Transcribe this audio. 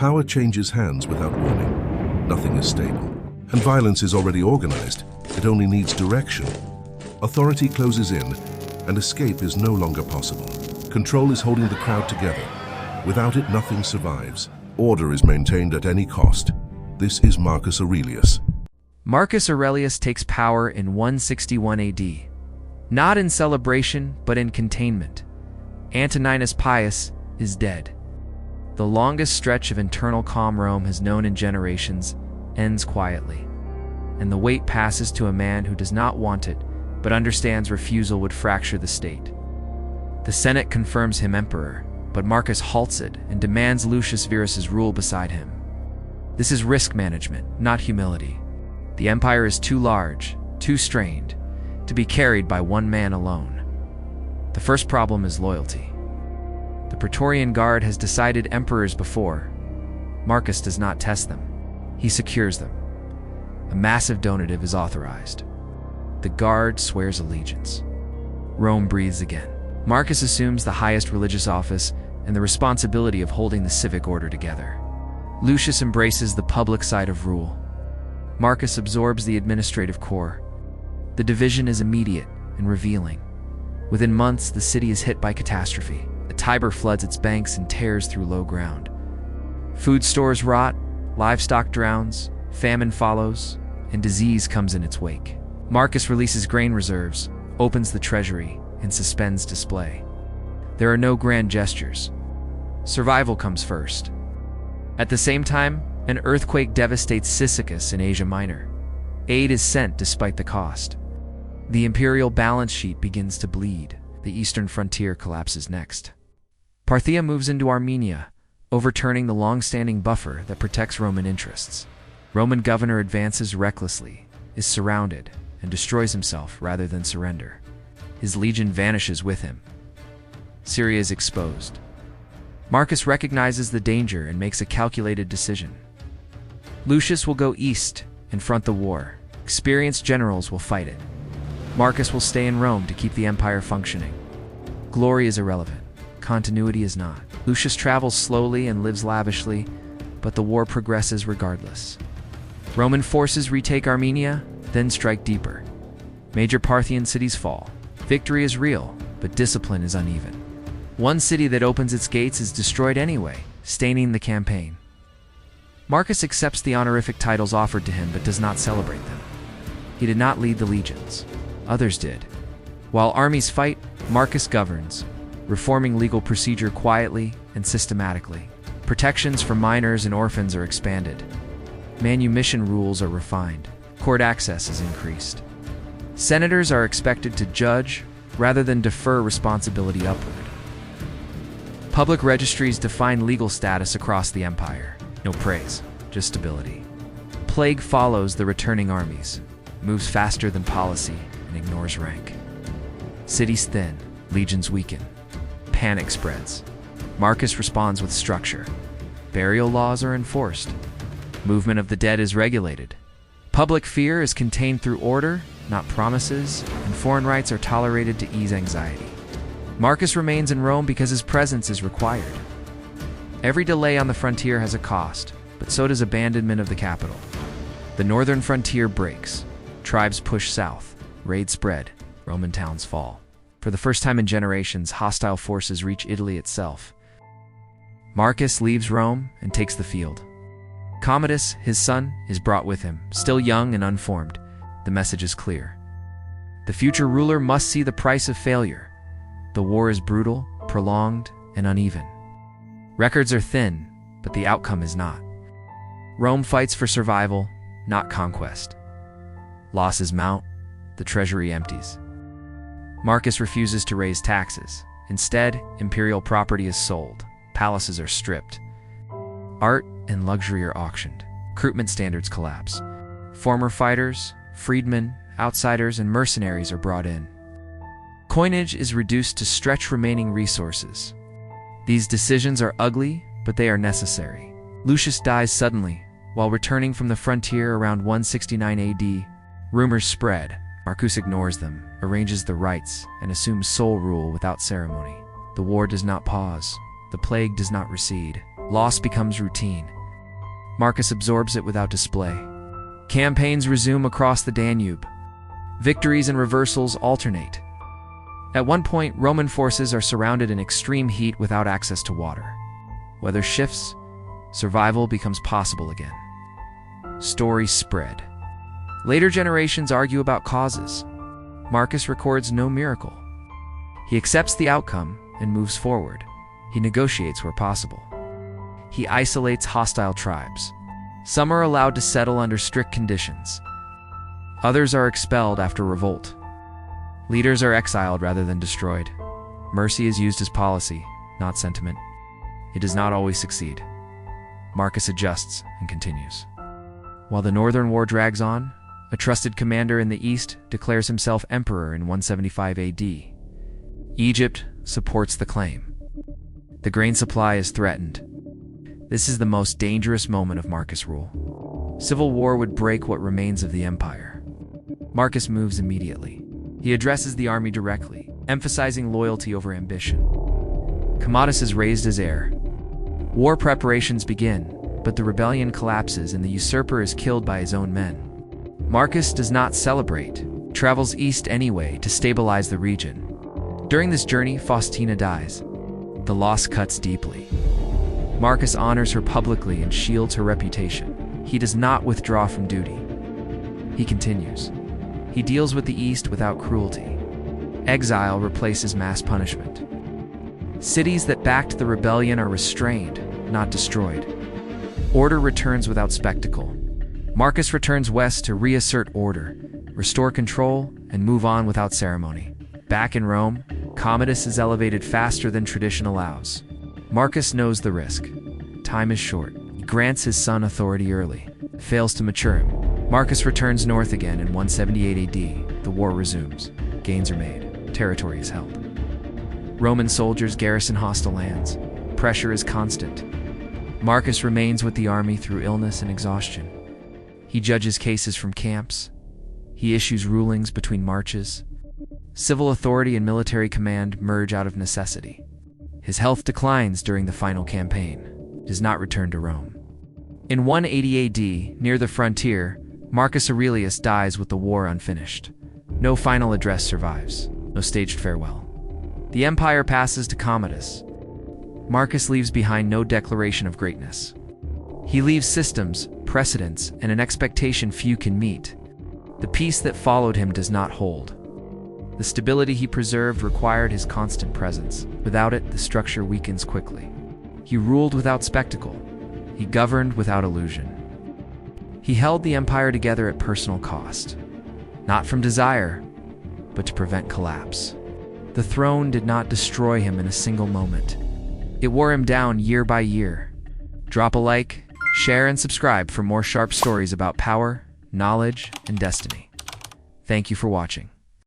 Power changes hands without warning. Nothing is stable. And violence is already organized. It only needs direction. Authority closes in, and escape is no longer possible. Control is holding the crowd together. Without it, nothing survives. Order is maintained at any cost. This is Marcus Aurelius. Marcus Aurelius takes power in 161 AD. Not in celebration, but in containment. Antoninus Pius is dead. The longest stretch of internal calm Rome has known in generations ends quietly, and the weight passes to a man who does not want it, but understands refusal would fracture the state. The Senate confirms him emperor, but Marcus halts it and demands Lucius Verus's rule beside him. This is risk management, not humility. The empire is too large, too strained, to be carried by one man alone. The first problem is loyalty. The Praetorian Guard has decided emperors before. Marcus does not test them. He secures them. A massive donative is authorized. The Guard swears allegiance. Rome breathes again. Marcus assumes the highest religious office and the responsibility of holding the civic order together. Lucius embraces the public side of rule. Marcus absorbs the administrative core. The division is immediate and revealing. Within months, the city is hit by catastrophe. The Tiber floods its banks and tears through low ground. Food stores rot, livestock drowns, famine follows, and disease comes in its wake. Marcus releases grain reserves, opens the treasury, and suspends display. There are no grand gestures. Survival comes first. At the same time, an earthquake devastates Cyzicus in Asia Minor. Aid is sent despite the cost. The imperial balance sheet begins to bleed. The eastern frontier collapses next. Parthia moves into Armenia, overturning the long-standing buffer that protects Roman interests. Roman governor advances recklessly, is surrounded, and destroys himself rather than surrender. His legion vanishes with him. Syria is exposed. Marcus recognizes the danger and makes a calculated decision. Lucius will go east and front the war. Experienced generals will fight it. Marcus will stay in Rome to keep the empire functioning. Glory is irrelevant. Continuity is not. Lucius travels slowly and lives lavishly, but the war progresses regardless. Roman forces retake Armenia, then strike deeper. Major Parthian cities fall. Victory is real, but discipline is uneven. One city that opens its gates is destroyed anyway, staining the campaign. Marcus accepts the honorific titles offered to him but does not celebrate them. He did not lead the legions. Others did. While armies fight, Marcus governs, reforming legal procedure quietly and systematically. Protections for minors and orphans are expanded. Manumission rules are refined. Court access is increased. Senators are expected to judge rather than defer responsibility upward. Public registries define legal status across the empire. No praise, just stability. Plague follows the returning armies, moves faster than policy, and ignores rank. Cities thin, legions weaken. Panic spreads. Marcus responds with structure. Burial laws are enforced. Movement of the dead is regulated. Public fear is contained through order, not promises, and foreign rights are tolerated to ease anxiety. Marcus remains in Rome because his presence is required. Every delay on the frontier has a cost, but so does abandonment of the capital. The northern frontier breaks. Tribes push south. Raids spread. Roman towns fall. For the first time in generations, hostile forces reach Italy itself. Marcus leaves Rome and takes the field. Commodus, his son, is brought with him, still young and unformed. The message is clear. The future ruler must see the price of failure. The war is brutal, prolonged, and uneven. Records are thin, but the outcome is not. Rome fights for survival, not conquest. Losses mount, the treasury empties. Marcus refuses to raise taxes. Instead, imperial property is sold. Palaces are stripped. Art and luxury are auctioned. Recruitment standards collapse. Former fighters, freedmen, outsiders, and mercenaries are brought in. Coinage is reduced to stretch remaining resources. These decisions are ugly, but they are necessary. Lucius dies suddenly, while returning from the frontier around 169 AD. Rumors spread. Marcus ignores them, arranges the rites, and assumes sole rule without ceremony. The war does not pause. The plague does not recede. Loss becomes routine. Marcus absorbs it without display. Campaigns resume across the Danube. Victories and reversals alternate. At one point, Roman forces are surrounded in extreme heat without access to water. Weather shifts, survival becomes possible again. Stories spread. Later generations argue about causes. Marcus records no miracle. He accepts the outcome and moves forward. He negotiates where possible. He isolates hostile tribes. Some are allowed to settle under strict conditions. Others are expelled after revolt. Leaders are exiled rather than destroyed. Mercy is used as policy, not sentiment. It does not always succeed. Marcus adjusts and continues. While the Northern War drags on, a trusted commander in the east declares himself emperor in 175 AD. Egypt supports the claim. The grain supply is threatened. This is the most dangerous moment of Marcus' rule. Civil war would break what remains of the empire. Marcus moves immediately. He addresses the army directly, emphasizing loyalty over ambition. Commodus is raised as heir. War preparations begin, but the rebellion collapses and the usurper is killed by his own men. Marcus does not celebrate, travels east anyway to stabilize the region. During this journey, Faustina dies. The loss cuts deeply. Marcus honors her publicly and shields her reputation. He does not withdraw from duty. He continues. He deals with the East without cruelty. Exile replaces mass punishment. Cities that backed the rebellion are restrained, not destroyed. Order returns without spectacle. Marcus returns west to reassert order, restore control, and move on without ceremony. Back in Rome, Commodus is elevated faster than tradition allows. Marcus knows the risk. Time is short. He grants his son authority early, fails to mature him. Marcus returns north again in 178 AD. The war resumes. Gains are made. Territory is held. Roman soldiers garrison hostile lands. Pressure is constant. Marcus remains with the army through illness and exhaustion. He judges cases from camps. He issues rulings between marches. Civil authority and military command merge out of necessity. His health declines during the final campaign. He does not return to Rome. In 180 AD, near the frontier, Marcus Aurelius dies with the war unfinished. No final address survives. No staged farewell. The empire passes to Commodus. Marcus leaves behind no declaration of greatness. He leaves systems, precedents, and an expectation few can meet. The peace that followed him does not hold. The stability he preserved required his constant presence. Without it, the structure weakens quickly. He ruled without spectacle. He governed without illusion. He held the empire together at personal cost, not from desire, but to prevent collapse. The throne did not destroy him in a single moment. It wore him down year by year. Drop a like, share, and subscribe for more sharp stories about power, knowledge, and destiny. Thank you for watching.